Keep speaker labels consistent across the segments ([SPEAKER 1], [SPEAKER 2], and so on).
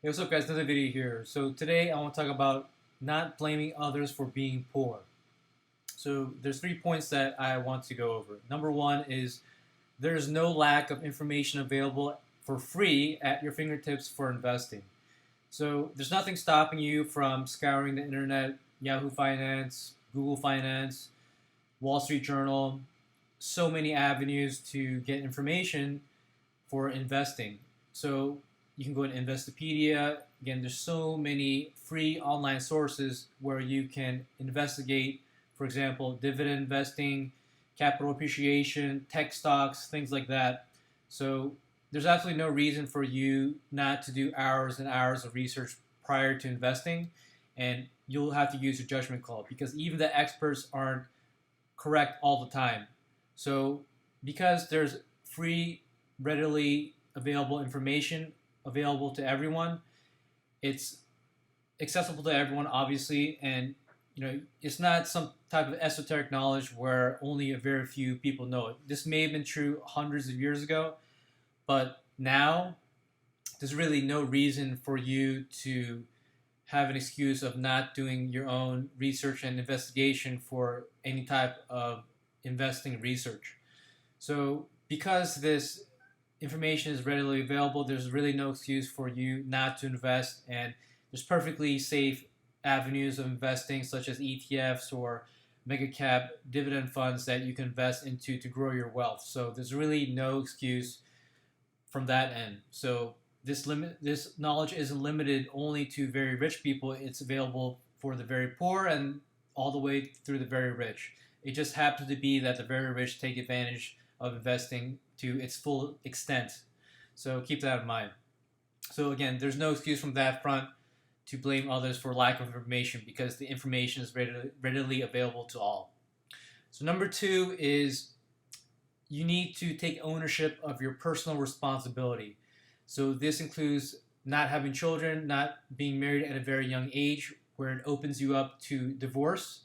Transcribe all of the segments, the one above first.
[SPEAKER 1] Hey, what's up, guys? Another video here. So today I want to talk about not blaming others for being poor. So there's 3 points that I want to go over. Number one is there's no lack of information available for free at your fingertips for investing. So there's nothing stopping you from scouring the internet, Yahoo Finance, Google Finance, Wall Street Journal, so many avenues to get information for investing. So you can go to Investopedia. Again, there's so many free online sources where you can investigate, for example, dividend investing, capital appreciation, tech stocks, things like that. So there's absolutely no reason for you not to do hours and hours of research prior to investing, and you'll have to use your judgment call because even the experts aren't correct all the time. So because there's free, readily available information available to everyone, it's accessible to everyone, obviously, and it's not some type of esoteric knowledge where only a very few people know it. This may have been true hundreds of years ago, but now there's really no reason for you to have an excuse of not doing your own research and investigation for any type of investing research. So because this information is readily available, there's really no excuse for you not to invest, and there's perfectly safe avenues of investing such as ETFs or mega cap dividend funds that you can invest into to grow your wealth. So there's really no excuse from that end. So this knowledge isn't limited only to very rich people. It's available for the very poor and all the way through the very rich. It just happens to be that the very rich take advantage of investing to its full extent. So keep that in mind. So again, there's no excuse from that front to blame others for lack of information because the information is readily available to all. So number two is you need to take ownership of your personal responsibility. So this includes not having children, not being married at a very young age where it opens you up to divorce,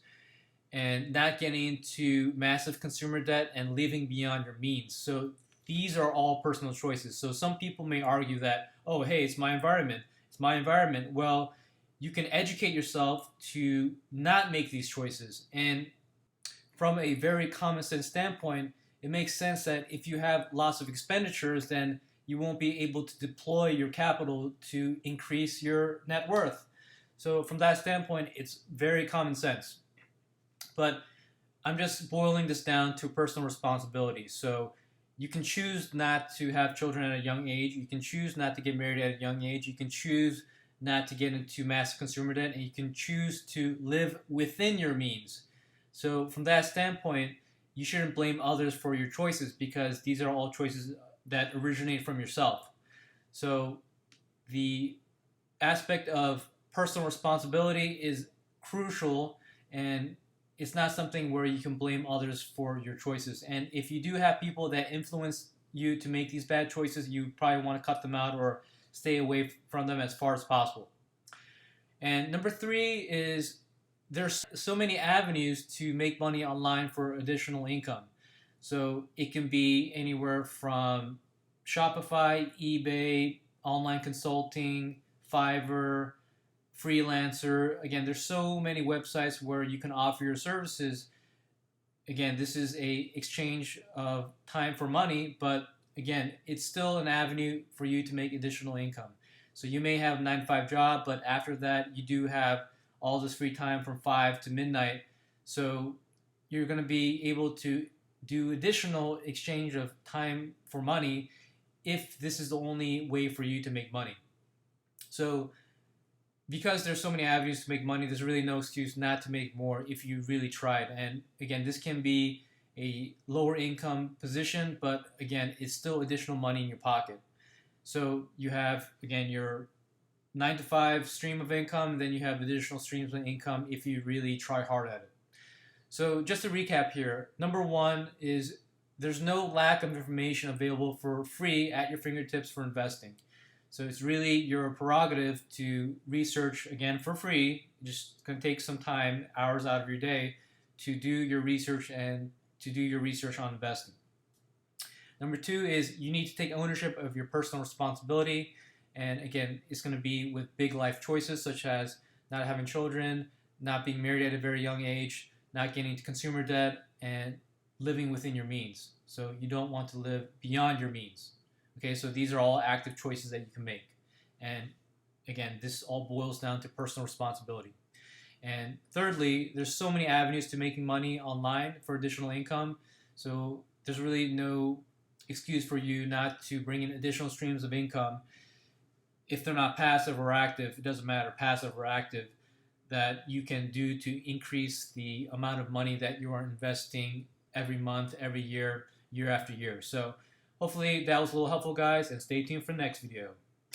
[SPEAKER 1] and not getting into massive consumer debt and living beyond your means. So these are all personal choices. So some people may argue that, oh, hey, it's my environment. It's my environment. Well, you can educate yourself to not make these choices. And from a very common sense standpoint, it makes sense that if you have lots of expenditures, then you won't be able to deploy your capital to increase your net worth. So from that standpoint, it's very common sense. But I'm just boiling this down to personal responsibility. So you can choose not to have children at a young age. You can choose not to get married at a young age. You can choose not to get into massive consumer debt, and you can choose to live within your means. So from that standpoint, you shouldn't blame others for your choices because these are all choices that originate from yourself. So the aspect of personal responsibility is crucial, and it's not something where you can blame others for your choices. And if you do have people that influence you to make these bad choices, you probably want to cut them out or stay away from them as far as possible. And number three is there's so many avenues to make money online for additional income. So it can be anywhere from Shopify, eBay, online consulting, Fiverr, freelancer. Again, there's so many websites where you can offer your services. Again, this is a exchange of time for money, but again, it's still an avenue for you to make additional income. So you may have a 9 to 5 job, but after that, you do have all this free time from 5 to midnight. So you're going to be able to do additional exchange of time for money if this is the only way for you to make money. So because there's so many avenues to make money, there's really no excuse not to make more if you really tried. And again, this can be a lower income position, but again, it's still additional money in your pocket. So you have, again, your 9 to 5 stream of income, then you have additional streams of income if you really try hard at it. So just to recap here, number one is there's no lack of information available for free at your fingertips for investing. So it's really your prerogative to research, again, for free. Just going to take some time, hours out of your day, to do your research and to do your research on investing. Number two is you need to take ownership of your personal responsibility. And again, it's going to be with big life choices such as not having children, not being married at a very young age, not getting into consumer debt, and living within your means. So you don't want to live beyond your means. Okay, so these are all active choices that you can make. And again, this all boils down to personal responsibility. And thirdly, there's so many avenues to making money online for additional income. So there's really no excuse for you not to bring in additional streams of income if they're not passive or active. It doesn't matter, passive or active, that you can do to increase the amount of money that you are investing every month, every year, year after year. So hopefully that was a little helpful, guys, and stay tuned for the next video.